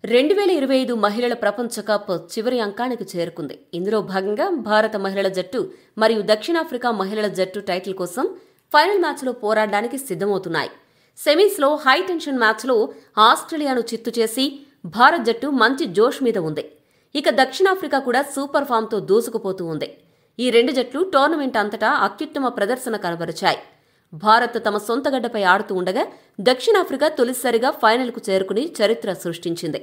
2025 మహిళల ప్రపంచ కప్ చివరి అంకానికి చేరుకుంది. ఇందులో భాగంగా భారత మహిళల జట్టు మరియు దక్షిణాఫ్రికా మహిళల జట్టు టైటిల్ కోసం ఫైనల్ మ్యాచ్లో పోరాడడానికి సిద్ధమవుతున్నాయి. సెమీస్లో హై టెన్షన్ మ్యాచ్లో ఆస్ట్రేలియాను చిత్తు చేసి భారత్ జట్టు మంచి జోష్ మీద ఉంది. ఇక దక్షిణాఫ్రికా కూడా సూపర్ ఫామ్తో దూసుకుపోతూ ఉంది. ఈ రెండు జట్లు టోర్నమెంట్ అంతటా అత్యుత్తమ ప్రదర్శన కనబరిచాయి. భారత్ తమ సొంత గడ్డపై ఆడుతూ ఉండగా దక్షిణాఫ్రికా తొలిసారిగా ఫైనల్కు చేరుకుని చరిత్ర సృష్టించింది.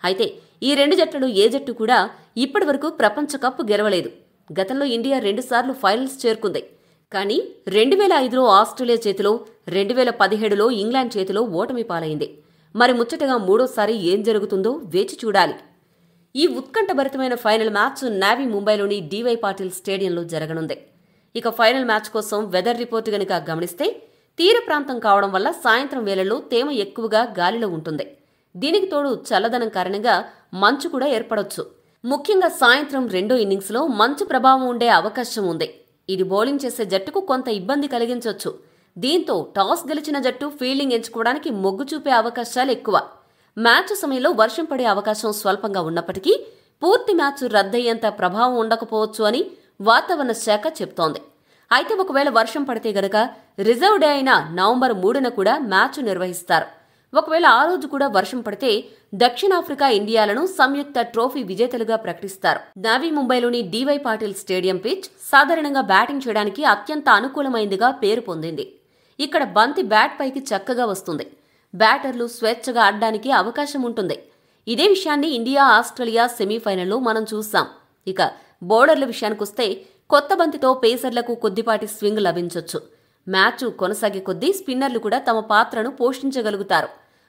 అయితే ఈ రెండు జట్లలో ఏ జట్టు కూడా ఇప్పటివరకు ప్రపంచ కప్ గెలవలేదు. గతంలో ఇండియా 2 సార్లు ఫైనల్స్ చేరుకుంది. కానీ 2005లో ఆస్ట్రేలియా చేతిలో, 2017లో ఇంగ్లాండ్ చేతిలో ఓటమి పాలైంది. మరి ముచ్చటగా మూడోసారి ఏం జరుగుతుందో వేచి చూడాలి. ఈ ఉత్కంఠభరితమైన ఫైనల్ మ్యాచ్ నావీ ముంబైలోని డివై పాటిల్ స్టేడియంలో జరగనుంది. ఇక ఫైనల్ మ్యాచ్ కోసం వెదర్ రిపోర్ట్ గనుక గమనిస్తే తీర ప్రాంతం కావడం వల్ల సాయంత్రం వేళల్లో తేమ ఎక్కువగా గాలిలో ఉంటుంది. దీనికి తోడు చల్లదనం కారణంగా మంచు కూడా ఏర్పడొచ్చు. ముఖ్యంగా సాయంత్రం రెండో ఇన్నింగ్స్లో మంచు ప్రభావం ఉండే అవకాశం ఉంది. ఇది బౌలింగ్ చేసే జట్టుకు కొంత ఇబ్బంది కలిగించొచ్చు. దీంతో టాస్ గెలిచిన జట్టు ఫీల్డింగ్ ఎంచుకోవడానికి మొగ్గు చూపే అవకాశాలు ఎక్కువ. మ్యాచ్ సమయంలో వర్షం పడే అవకాశం స్వల్పంగా ఉన్నప్పటికీ పూర్తి మ్యాచ్ రద్దయ్యేంత ప్రభావం ఉండకపోవచ్చు అని వాతావరణ శాఖ చెబుతోంది. అయితే ఒకవేళ వర్షం పడితే గనక రిజర్వ్ డే అయిన నవంబర్ 3న కూడా మ్యాచ్ నిర్వహిస్తారు. ఒకవేళ ఆ రోజు కూడా వర్షం పడితే దక్షిణాఫ్రికా ఇండియాలను సంయుక్త ట్రోఫీ విజేతలుగా ప్రకటిస్తారు. నావీ ముంబైలోని డివై పాటిల్ స్టేడియం పిచ్ సాధారణంగా బ్యాటింగ్ చేయడానికి అత్యంత అనుకూలమైందిగా పేరు పొందింది. ఇక్కడ బంతి బ్యాట్ పైకి చక్కగా వస్తుంది. బ్యాటర్లు స్వేచ్ఛగా ఆడడానికి అవకాశం ఉంటుంది. ఇదే విషయాన్ని ఇండియా ఆస్ట్రేలియా సెమీఫైనల్లో మనం చూస్తాం. ఇక బౌలర్ల విషయానికొస్తే కొత్త బంతితో పేసర్లకు కొద్దిపాటి స్వింగ్ లభించొచ్చు. మ్యాచ్ కొనసాగే కొద్దీ స్పిన్నర్లు కూడా తమ పాత్రను పోషించగలుగుతారు.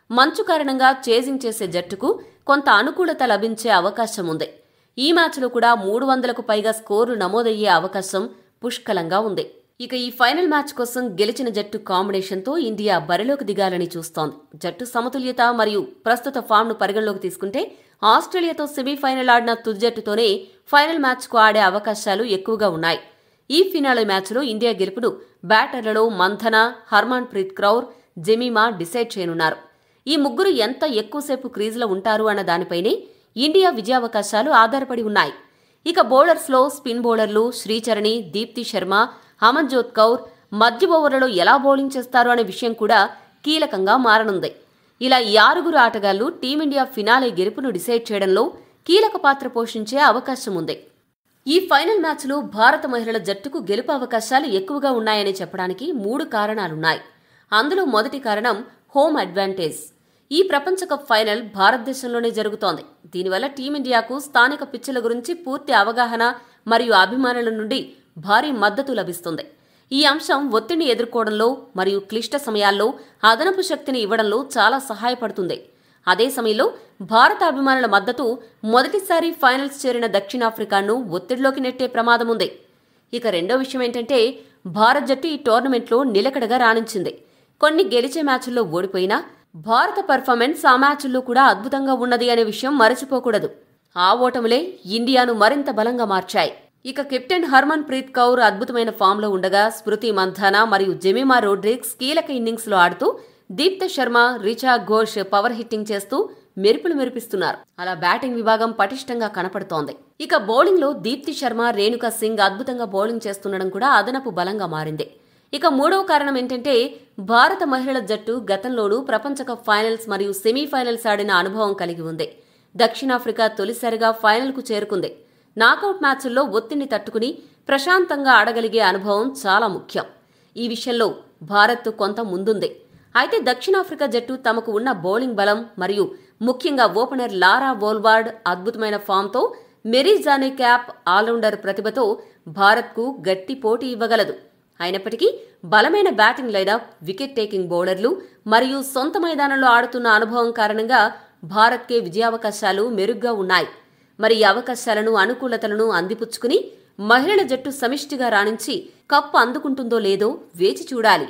మంచు కారణంగా చేజింగ్ చేసే జట్టుకు కొంత అనుకూలత లభించే అవకాశం ఉంది. ఈ మ్యాచ్లో కూడా 300కు పైగా స్కోర్లు నమోదయ్యే అవకాశం పుష్కలంగా ఉంది. ఇక ఈ ఫైనల్ మ్యాచ్ కోసం గెలిచిన జట్టు కాంబినేషన్తో ఇండియా బరిలోకి దిగాలని చూస్తోంది. జట్టు సమతుల్యత మరియు ప్రస్తుత ఫామ్ను పరిగణలోకి తీసుకుంటే ఆస్ట్రేలియాతో సెమీఫైనల్ ఆడిన తుది జట్టుతోనే ఫైనల్ మ్యాచ్కు ఆడే అవకాశాలు ఎక్కువగా ఉన్నాయి. ఈ ఫినాలే మ్యాచ్లో ఇండియా గెలుపును బ్యాటర్లలో Mandhana, Harmanpreet Kaur, Jemimah decide చేయనున్నారు. ఈ ముగ్గురు ఎంత ఎక్కువసేపు క్రీజులో ఉంటారు అన్న దానిపైనే ఇండియా విజయావకాశాలు ఆధారపడి ఉన్నాయి. ఇక బౌలర్స్లో స్పిన్ బౌలర్లు శ్రీచరణి, దీప్తి శర్మ, అమన్జోత్ కౌర్ మధ్య ఓవర్లలో ఎలా బౌలింగ్ చేస్తారు అనే విషయం కూడా కీలకంగా మారనుంది. ఇలా ఈ 6 ఆటగాళ్లు టీమిండియా ఫినాలే గెలుపును డిసైడ్ చేయడంలో కీలక పాత్ర పోషించే అవకాశం ఉంది. ఈ ఫైనల్ మ్యాచ్లో భారత మహిళల జట్టుకు గెలుపు అవకాశాలు ఎక్కువగా ఉన్నాయని చెప్పడానికి 3 కారణాలున్నాయి. అందులో మొదటి కారణం హోమ్ అడ్వాంటేజ్. ఈ ప్రపంచ కప్ ఫైనల్ భారతదేశంలోనే జరుగుతోంది. దీనివల్ల టీమిండియాకు స్థానిక పిచ్చుల గురించి పూర్తి అవగాహన మరియు అభిమానుల నుండి భారీ మద్దతు లభిస్తుంది. ఈ అంశం ఒత్తిడిని ఎదుర్కోవడంలో మరియు క్లిష్ట సమయాల్లో అదనపు శక్తిని ఇవ్వడంలో చాలా సహాయపడుతుంది. అదే సమయంలో భారత అభిమానుల మద్దతు మొదటిసారి ఫైనల్స్ చేరిన దక్షిణాఫ్రికాను ఒత్తిడిలోకి నెట్టే ప్రమాదం ఉంది. ఇక రెండో విషయం ఏంటంటే భారత్ జట్టు ఈ టోర్నమెంట్లో నిలకడగా రాణించింది. కొన్ని గెలిచే మ్యాచ్ల్లో ఓడిపోయినా భారత పెర్ఫార్మెన్స్ ఆ మ్యాచ్ల్లో కూడా అద్భుతంగా ఉన్నది అనే విషయం మరచిపోకూడదు. ఆ ఓటములే ఇండియాను మరింత బలంగా మార్చాయి. ఇక కెప్టెన్ హర్మన్ ప్రీత్ కౌర్ అద్భుతమైన ఫామ్లో ఉండగా స్మృతి మంథానా మరియు జెమిమా రోడ్రిగ్స్ కీలక ఇన్నింగ్స్లో ఆడుతూ దీప్తి శర్మ, రిచా ఘోష్ పవర్ హిట్టింగ్ చేస్తూ మెరుపులు మెరిపిస్తున్నారు. అలా బ్యాటింగ్ విభాగం పటిష్టంగా కనపడుతోంది. ఇక బౌలింగ్లో దీప్తి శర్మ, రేణుకా సింగ్ అద్భుతంగా బౌలింగ్ చేస్తుండడం కూడా అదనపు బలంగా మారింది. ఇక మూడవ కారణం ఏంటంటే భారత మహిళల జట్టు గతంలోనూ ప్రపంచ కప్ ఫైనల్స్ మరియు సెమీఫైనల్స్ ఆడిన అనుభవం కలిగి ఉంది. దక్షిణాఫ్రికా తొలిసారిగా ఫైనల్కు చేరుకుంది. నాకౌట్ మ్యాచ్ల్లో ఒత్తిడిని తట్టుకుని ప్రశాంతంగా ఆడగలిగే అనుభవం చాలా ముఖ్యం. ఈ విషయంలో భారత్ కొంత ముందుంది. అయితే దక్షిణాఫ్రికా జట్టు తమకు ఉన్న బౌలింగ్ బలం మరియు ముఖ్యంగా ఓపెనర్ లారా వోల్వార్డ్ అద్భుతమైన ఫామ్తో, మెరీ జానే క్యాప్ ఆల్రౌండర్ ప్రతిభతో భారత్కు గట్టి పోటీ ఇవ్వగలదు. అయినప్పటికీ బలమైన బ్యాటింగ్ లైనప్, వికెట్ టేకింగ్ బౌలర్లు మరియు సొంత మైదానంలో ఆడుతున్న అనుభవం కారణంగా భారత్కే విజయావకాశాలు మెరుగ్గా ఉన్నాయి. మరి ఈ అవకాశాలను, అనుకూలతలను అందిపుచ్చుకుని మహిళల జట్టు సమిష్టిగా రాణించి కప్పు అందుకుంటుందో లేదో వేచి చూడాలి.